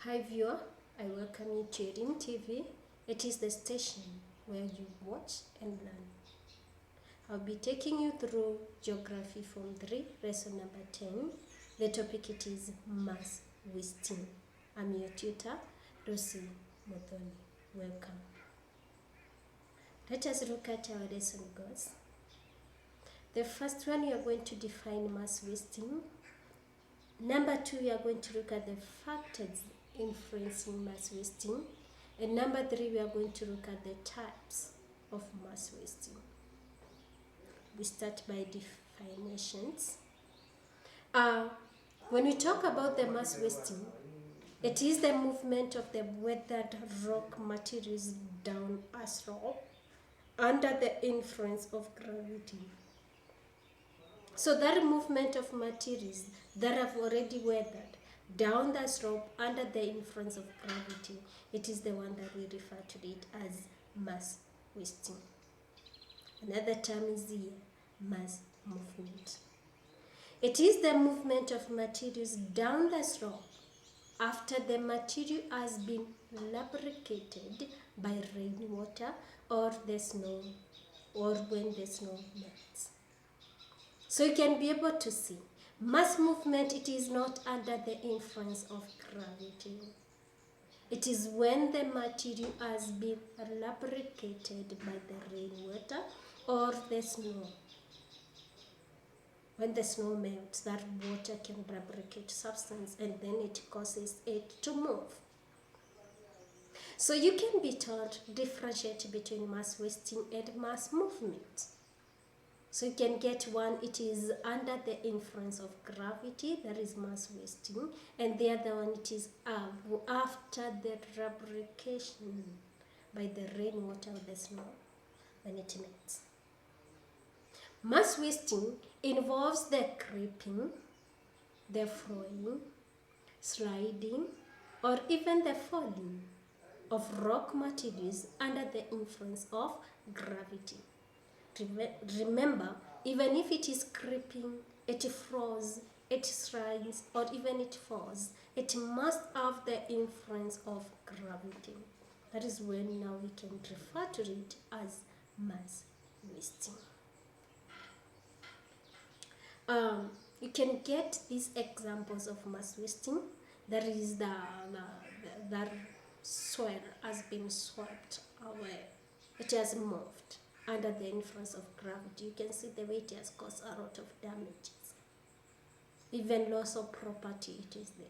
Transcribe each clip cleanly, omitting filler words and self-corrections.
Hi viewer, I welcome you to Edim TV. It is the station where you watch and learn. I'll be taking you through Geography Form 3, lesson number 10. The topic it is mass wasting. I'm your tutor, Lucy Mothoni. Welcome. Let us look at our lesson goals. The first one, we are going to define mass wasting. Number 2, we are going to look at the factors influencing mass wasting. And number 3, we are going to look at the types of mass wasting. We start by definitions. When we talk about the mass wasting, it is the movement of the weathered rock materials down a slope under the influence of gravity. So that movement of materials that have already weathered down the slope under the influence of gravity, it is the one that we refer to it as mass wasting. Another term is the mass movement. It is the movement of materials down the slope after the material has been lubricated by rainwater or the snow, or when the snow melts. So you can be able to see mass movement, it is not under the influence of gravity. It is when the material has been lubricated by the rainwater or the snow. When the snow melts, that water can lubricate substance and then it causes it to move. So you can be taught differentiate between mass wasting and mass movement. So you can get one, it is under the influence of gravity, that is mass wasting, and the other one, it is after the lubrication by the rainwater or the snow when it melts. Mass wasting involves the creeping, the flowing, sliding, or even the falling of rock materials under the influence of gravity. Remember, even if it is creeping, it flows, it slides, or even it falls, it must have the influence of gravity. That is when now we can refer to it as mass wasting. You can get these examples of mass wasting. That is the soil has been swept away. It has moved under the influence of gravity. You can see the way it has caused a lot of damages. Even loss of property, it is there.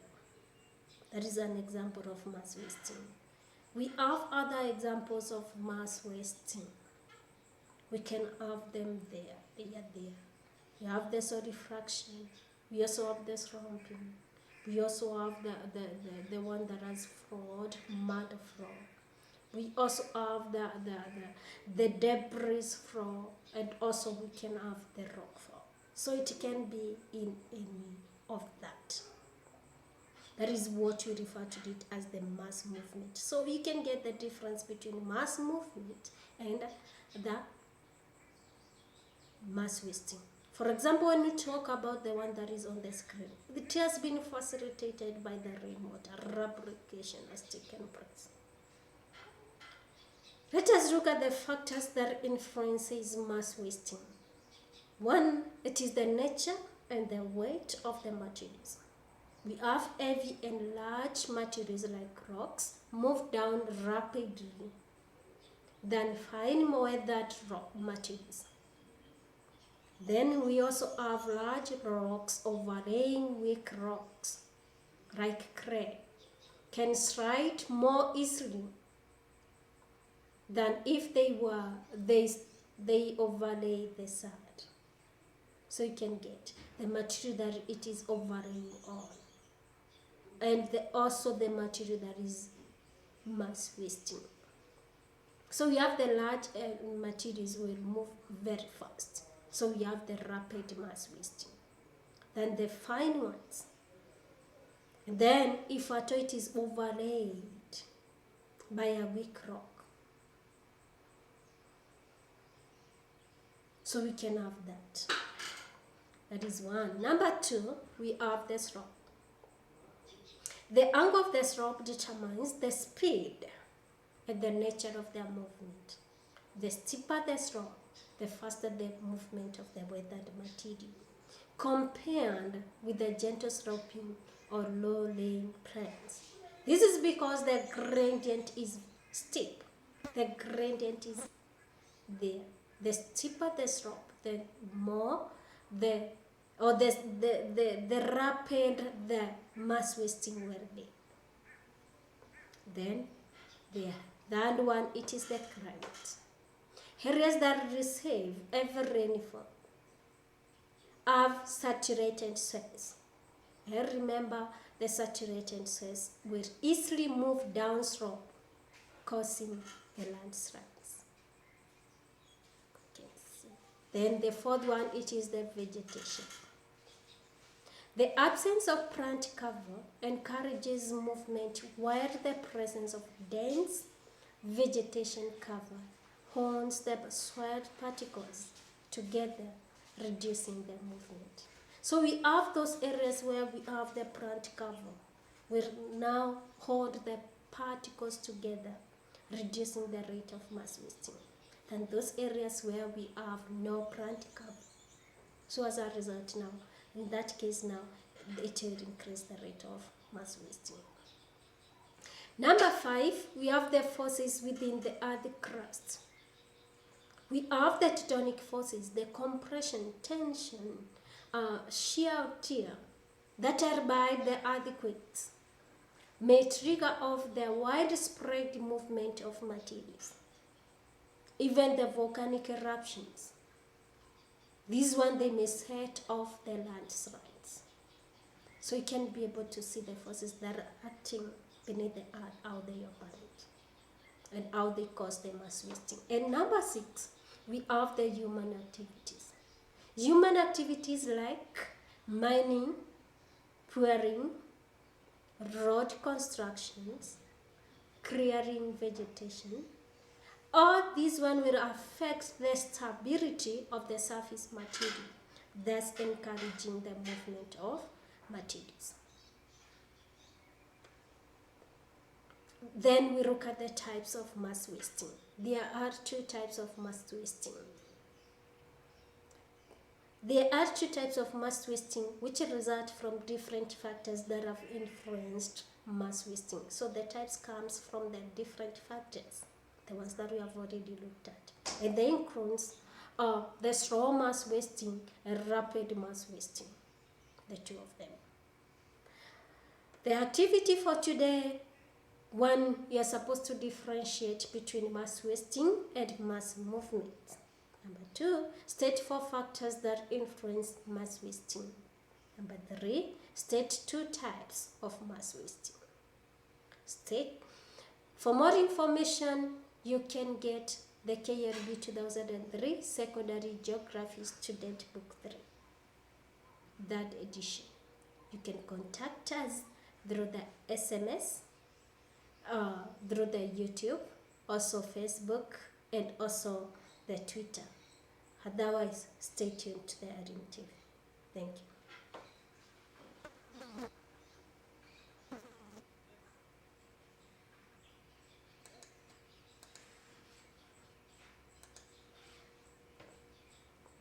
That is an example of mass wasting. We have other examples of mass wasting. We can have them there. They are there. We have the soil diffraction. We also have the slumping. We also have the one that has flowed, mud flow. We also have the debris flow, and also we can have the rock flow. So it can be in any of that. That is what we refer to it as the mass movement. So you can get the difference between mass movement and the mass wasting. For example, when we talk about the one that is on the screen, it has been facilitated by the rainwater. Lubrication has taken place. Let us look at the factors that influences mass wasting. One, it is the nature and the weight of the materials. We have heavy and large materials like rocks move down rapidly than fine weathered rock materials. Then we also have large rocks overlaying weak rocks, like clay, can slide more easily than if they overlay the sand. So you can get the material that it is overlaying on, and also the material that is mass wasting. So we have the large materials will move very fast. So we have the rapid mass wasting. Then the fine ones. And then if at all it is overlaid by a weak rock. So we can have that. That is one. Number two, we have the slope. The angle of the slope determines the speed and the nature of their movement. The steeper the slope, the faster the movement of the weathered material, compared with the gentle sloping or low-lying plains. This is because the gradient is steep. The gradient is there. The steeper the slope, the more the rapid the mass wasting will be. Then the third one, it is the climate. Areas that receive heavy rainfall have saturated soils. And remember, the saturated soils will easily move downslope, causing the landslides. Okay, so then the fourth one, it is the vegetation. The absence of plant cover encourages movement, while the presence of dense vegetation cover holds the soil particles together, reducing the movement. So we have those areas where we have the plant cover. We now hold the particles together, reducing the rate of mass wasting. Then those areas where we have no plant cover. So as a result now, in that case now, it will increase the rate of mass wasting. Number 5, we have the forces within the earth crust. We have the tectonic forces, the compression, tension, shear, tear, that are by the earthquakes, may trigger off the widespread movement of materials, even the volcanic eruptions. These one, they may set off the landslides. So you can be able to see the forces that are acting beneath the earth, how they operate, and how they cause the mass wasting. And number 6, we have the human activities. Human activities like mining, quarrying, road constructions, clearing vegetation, all these one will affect the stability of the surface material, thus encouraging the movement of materials. Then we look at the types of mass wasting. There are 2 types of mass wasting. There are 2 types of mass wasting which result from different factors that have influenced mass wasting. So the types comes from the different factors, the ones that we have already looked at. And they include the slow mass wasting and rapid mass wasting, the 2 of them. The activity for today, 1, you are supposed to differentiate between mass wasting and mass movement. Number 2, state 4 factors that influence mass wasting. Number 3, state 2 types of mass wasting. For more information, you can get the KLB 2003 Secondary Geography Student Book 3, that edition. You can contact us through the SMS, through the YouTube, also Facebook, and also the Twitter. Otherwise, stay tuned to the Arim TV. Thank you.